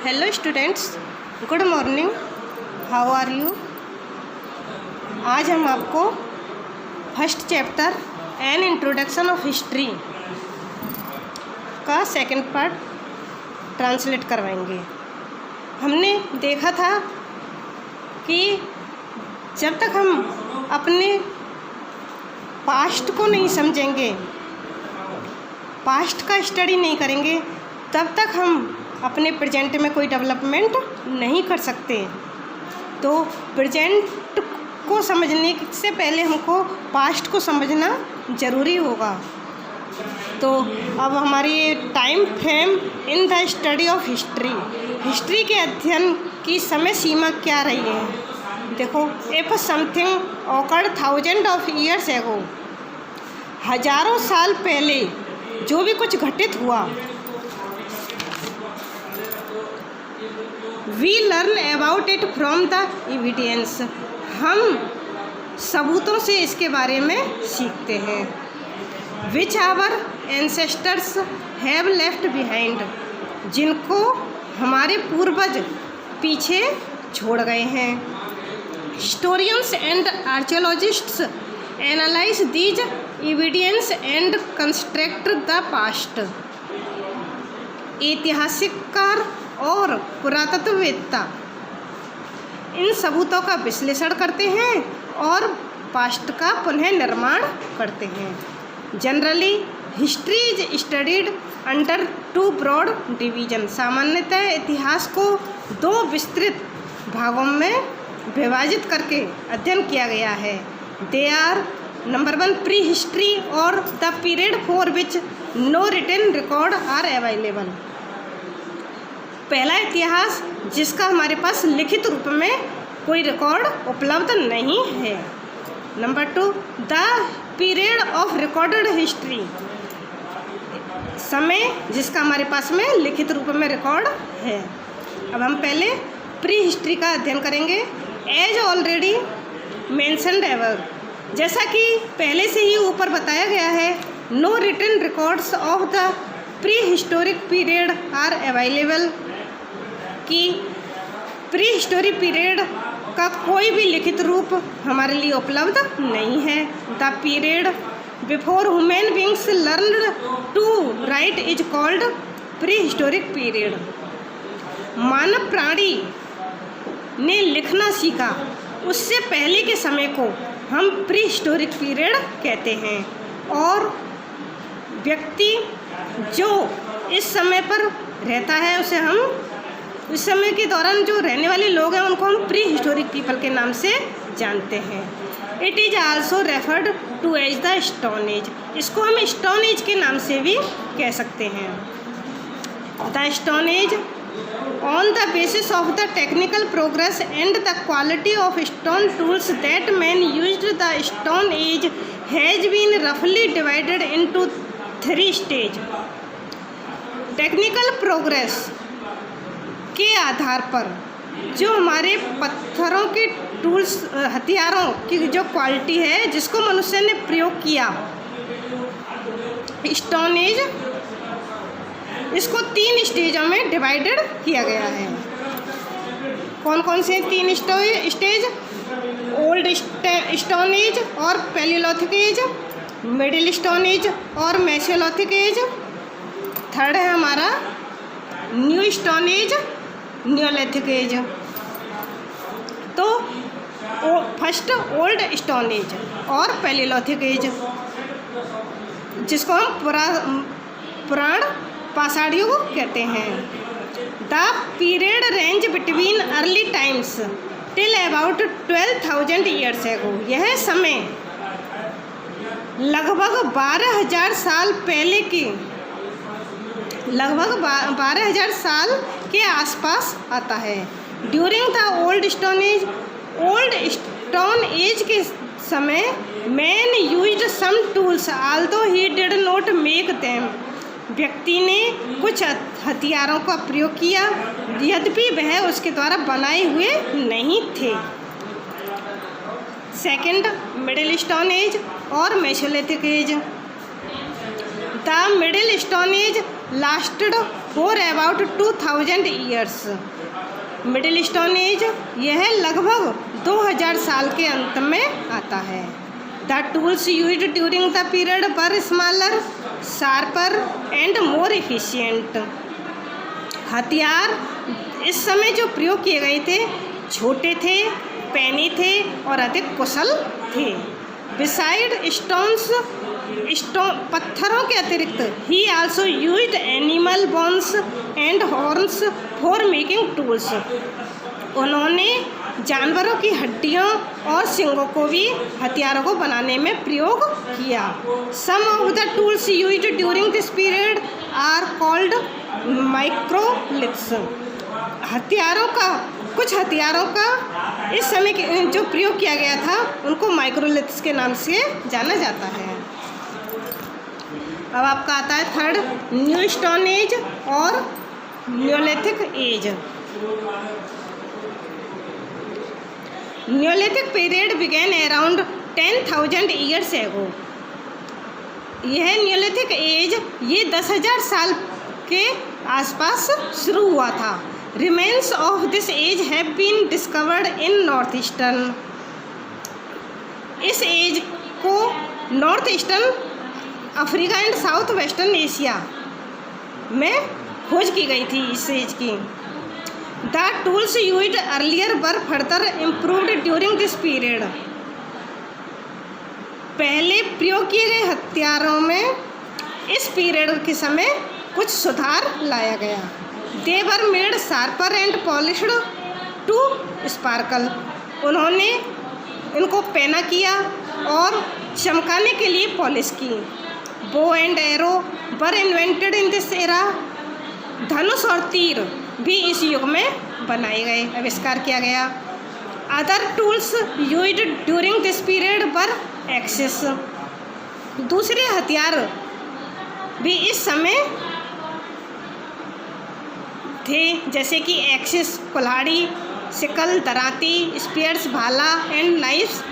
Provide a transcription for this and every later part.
Hello students, good morning. How are you? आज हम आपको first chapter an introduction of history का second part translate करवाएंगे। हमने देखा था कि जब तक हम अपने पास्ट को नहीं समझेंगे, पास्ट का स्टडी नहीं करेंगे, तब तक हम अपने प्रेजेंट में कोई डेवलपमेंट नहीं कर सकते। तो प्रेजेंट को समझने से पहले हमको पास्ट को समझना ज़रूरी होगा। तो अब हमारी time frame in the study of history के अध्ययन की समय सीमा क्या रही है। देखो, if something occurred thousand of years ago, हजारों साल पहले जो भी कुछ घटित हुआ, we learn about it from the evidence, हम सबूतों से इसके बारे में सीखते हैं। Which our ancestors have left behind, जिनको हमारे पूर्वज पीछे छोड़ गए हैं। Historians and archaeologists analyse these evidence and construct the past, ऐतिहासिककार और पुरातत्ववेत्ता इन सबूतों का विश्लेषण करते हैं और पास्ट का पुनः निर्माण करते हैं। Generally history is studied under two broad division, सामान्यतः इतिहास को दो विस्तृत भागों में विभाजित करके अध्ययन किया गया है। There are number 1 prehistory और the period for which no written record are available, पहला इतिहास जिसका हमारे पास लिखित रूप में कोई रिकॉर्ड उपलब्ध नहीं है। Number 2 the period of recorded history, समय जिसका हमारे पास में लिखित रूप में रिकॉर्ड है। अब हम पहले प्री हिस्ट्री का अध्ययन करेंगे। एज ऑलरेडी मेंशन्ड एवर, जैसा कि पहले से ही ऊपर बताया गया है, no written records of the prehistoric period are available, कि प्री हिस्टोरिक पीरियड का कोई भी लिखित रूप हमारे लिए उपलब्ध नहीं है। The period before human beings learned to write is called prehistoric period, मानव प्राणी ने लिखना सीखा उससे पहले के समय को हम प्री हिस्टोरिक पीरियड कहते हैं। और व्यक्ति जो इस समय पर रहता है उसे हम, इस समय के दौरान जो रहने वाले लोग हैं उनको हम प्री हिस्टोरिक पीपल के नाम से जानते हैं। It is also referred to as the stone age, इसको हम स्टोन एज के नाम से भी कह सकते हैं। The stone age on the basis of the technical progress and the quality of stone tools that man used, the stone age has been रफली divided into 3 stage. Technical progress के आधार पर जो हमारे पत्थरों के टूल्स, हथियारों की जो क्वालिटी है जिसको मनुष्य ने प्रयोग किया, स्टोन एज, इसको 3 स्टेजों में डिवाइडेड किया गया है। कौन कौन से 3 स्टेज? ओल्ड स्टोन एज और palaeolithic age, middle stone age और मेसोलिथिक एज, थर्ड है हमारा new stone age, neolithic age. तो फर्स्ट ओल्ड स्टोन एज और पैलियोलिथिक एज, जिसको हम पुराण पाषाण युग कहते हैं। The period range between early times till about 12,000 years ago, यह समय लगभग 12,000 साल पहले की, लगभग 12,000 साल के आसपास आता है। During the old stone age के समय man used some tools although he did not make them, व्यक्ति ने कुछ हथियारों का प्रयोग किया यद्यपि वह उसके द्वारा बनाए हुए नहीं थे। सेकंड मिडिल स्टोन एज और mesolithic as. The middle stone as lasted for about 2000 years. Middle stone as यह लगभग 2000 साल के अंत में आता है। The tools used during the period were smaller, sharper and more efficient. हथियार इस समय जो प्रयोग किए गए थे छोटे थे, पैनी थे और अधिक कुशल थे। बिसाइड स्टोन्स, पत्थरों के अतिरिक्त ही also used animal bones and horns for making tools. उन्होंने जानवरों की हड्डियों और सींगों को भी हथियारों को बनाने में प्रयोग किया। Some of the tools used during this period are called microliths. कुछ हथियारों का इस समय जो प्रयोग किया गया था उनको माइक्रोलिथ्स के नाम से जाना जाता है। अब आपका आता है थर्ड, न्यू स्टोन एज और neolithic age. Neolithic period began around 10,000 years ago. यह न्योलिथिक एज ये 10,000 साल के आसपास शुरू हुआ था। Remains of this age have been discovered in north eastern. इस एज को north eastern Africa and south western Asia में खोज की गई थी इस एज की। The tools used earlier were further improved during this period. पहले प्रयोग किए गए हथियारों में इस पीरियड के समय कुछ सुधार लाया गया। They were made sharper and polished to sparkle. उन्होंने इनको पैना किया और चमकाने के लिए पॉलिश की। Bow and arrow were invented in this era. धनुष और तीर भी इस युग में बनाए गए, आविष्कार किया गया। Other tools used during this period were axis. दूसरे हथियार भी इस समय थे जैसे कि एक्सिस कुल्हाड़ी, सिकल, दराती, स्पीयर्स, भाला एंड नाइफ्स,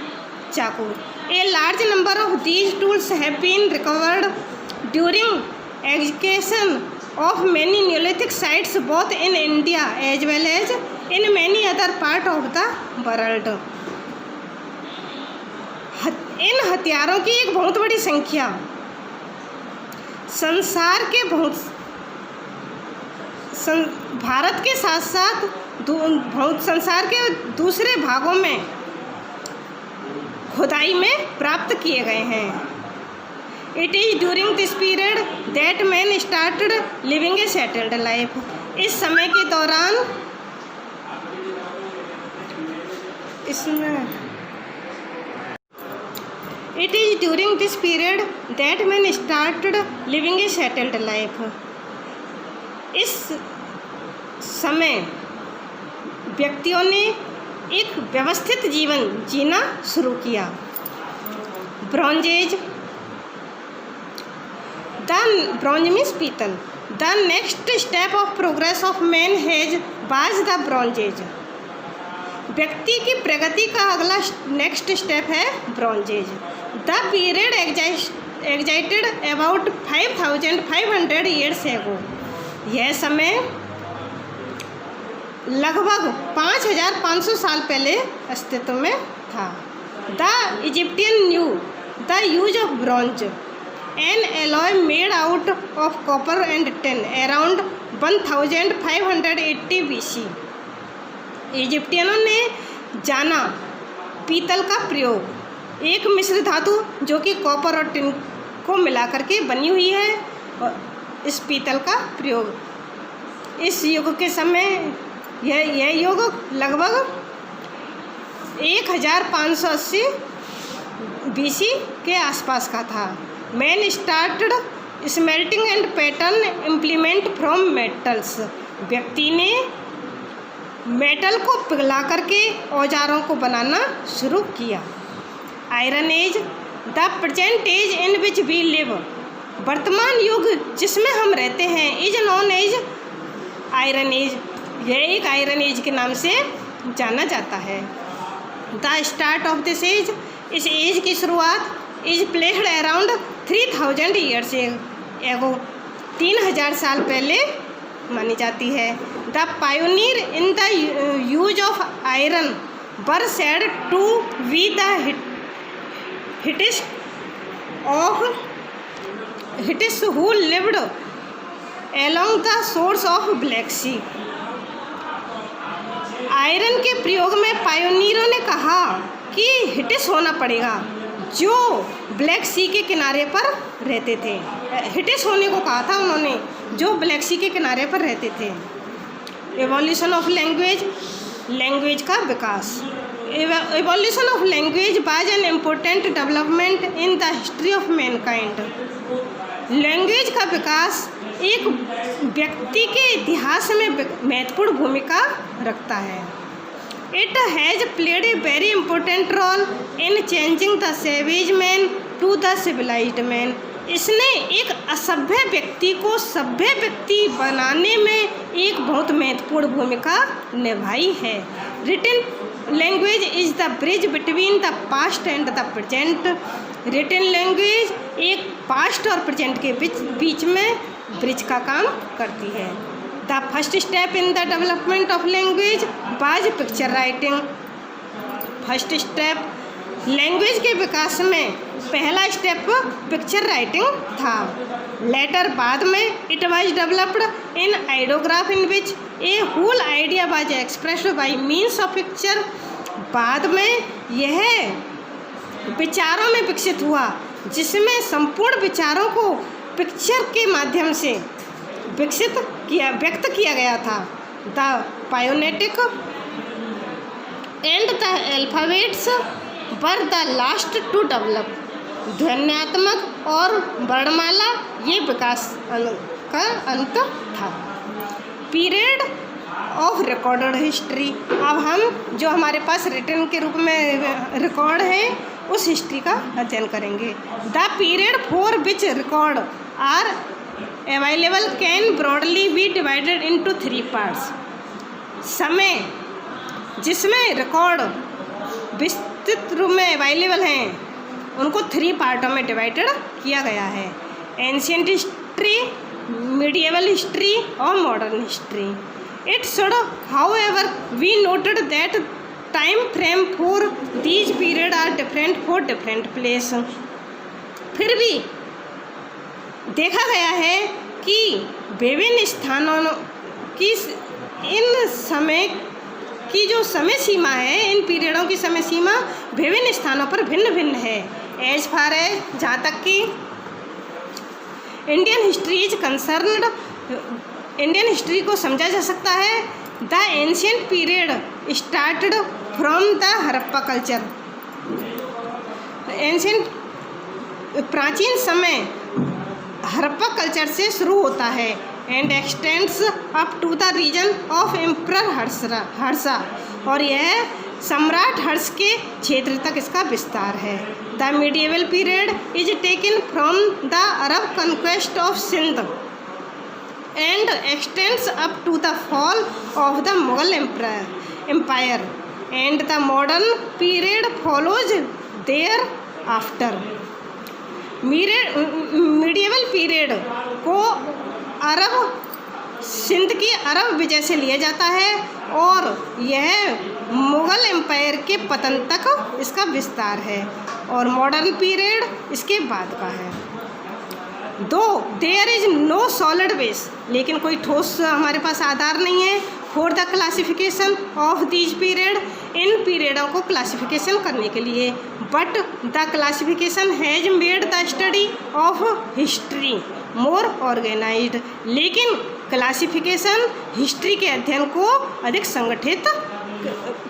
चाकू। A large number of these tools have been recovered during excavation of many Neolithic sites both in India as well as in many other part of the world। इन हथियारों की एक बहुत बड़ी संख्या भारत के साथ साथ संसार के दूसरे भागों में खुदाई में प्राप्त किए गए हैं। It is during this period that men started living a settled life। इस समय के दौरान It is during this period that men started living a settled life। इस समय व्यक्तियों ने एक व्यवस्थित जीवन जीना शुरू किया। ब्रॉन्ज एज, ब्रॉन्ज मीन्स पीतल। The next step of progress of man has was the bronze age. व्यक्ति की प्रगति का अगला नेक्स्ट स्टेप है bronze age. The period existed about 5,500 years ago. यह समय लगभग 5,500 साल पहले अस्तित्व में था। The Egyptian new the use of bronze N alloy made out of copper and tin around 1580 BC। इजिप्टियनों ने जाना पीतल का प्रयोग, एक मिश्र धातु जो कि कॉपर और टिन को मिलाकर के बनी हुई है, और इस पीतल का प्रयोग इस युग के समय यह युग लगभग 1580 BC के आसपास का था। Man started smelting and pattern implement from metals. व्यक्ति ने मेटल को पिघला करके औजारों को बनाना शुरू किया। Iron age the present age in which we live. वर्तमान युग जिसमें हम रहते हैं is known as iron age. यह एक आयरन एज के नाम से जाना जाता है। The start of this age, इस एज की शुरुआत is placed around 3,000 years ago. 3,000 साल पहले मानी जाती है। The pioneer in the use of iron were said to be the Hittites who lived along the shores of Black Sea. Iron के प्रयोग में पायोनियरों ने कहा कि हिटिस होना पड़ेगा जो ब्लैक सी के किनारे पर रहते थे। हिटिस होने को कहा था उन्होंने जो ब्लैक सी के किनारे पर रहते थे। एवोल्यूशन ऑफ लैंग्वेज, लैंग्वेज का विकास। Evolution of language was an important development in the history of mankind. Language का विकास एक व्यक्ति के इतिहास में महत्वपूर्ण भूमिका रखता है। It has played a very important role in changing the savage man to the civilised man. इसने एक असभ्य व्यक्ति को सभ्य व्यक्ति बनाने में एक बहुत महत्वपूर्ण भूमिका निभाई है। Written language is the bridge between the past and the present. Written language एक पास्ट और प्रेजेंट के बीच में ब्रिज का काम करती है। The first step in the development of language was picture writing. First step language के विकास में पहला स्टेप पिक्चर राइटिंग था। लेटर बाद में it was developed in ideograph in which a whole idea was expressed by means of picture. बाद में यह विचारों में विकसित हुआ जिसमें संपूर्ण विचारों को पिक्चर के माध्यम से व्यक्त किया गया था। The phonetic and the alphabets were the last to develop. ध्वन्यात्मक और वर्णमाला ये विकास का अंत था। Period of recorded history. अब हम जो हमारे पास रिटन के रूप में रिकॉर्ड है उस हिस्ट्री का अध्ययन करेंगे। The period for which record are available can broadly be divided into 3 parts. समय जिसमें रिकॉर्ड विस्तृत रूप में अवेलेबल हैं उनको 3 पार्टों में डिवाइडेड किया गया है। एंशियंट हिस्ट्री, मीडिएवल हिस्ट्री और modern history. It should however be noted that time frame for these period are different for different place. फिर भी देखा गया है कि विभिन्न स्थानों की इन समय की जो समय सीमा है, इन पीरियडों की समय सीमा विभिन्न स्थानों पर भिन्न भिन्न है। एज फार एज जहाँ तक कि Indian history is concerned, Indian history को समझा जा सकता है। The ancient period started from the Harappa culture. Ancient प्राचीन समय हड़प्पा कल्चर से शुरू होता है and extends up to the region of emperor Harsha, और यह सम्राट हर्ष के क्षेत्र तक इसका विस्तार है। The medieval period is taken from the Arab conquest of Sindh and extends up to the fall of the Mughal empire and the modern period follows thereafter. Medieval period को अरब सिंध की अरब विजय से लिया जाता है और यह मुग़ल एम्पायर के पतन तक इसका विस्तार है, और मॉडर्न पीरियड इसके बाद का है। Though there is no solid base, लेकिन कोई ठोस हमारे पास आधार नहीं है for the classification of these period, इन पीरियडों को क्लासिफिकेशन करने के लिए। But the classification has made the study of history more organized, लेकिन क्लासिफिकेशन हिस्ट्री के अध्ययन को अधिक संगठित,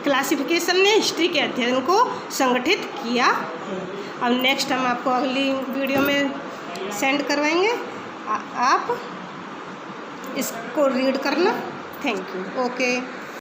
क्लासिफिकेशन ने हिस्ट्री के अध्ययन को संगठित किया है। अब नेक्स्ट हम आपको अगली वीडियो में सेंड करवाएंगे, आप इसको रीड करना। Thank you. ओके।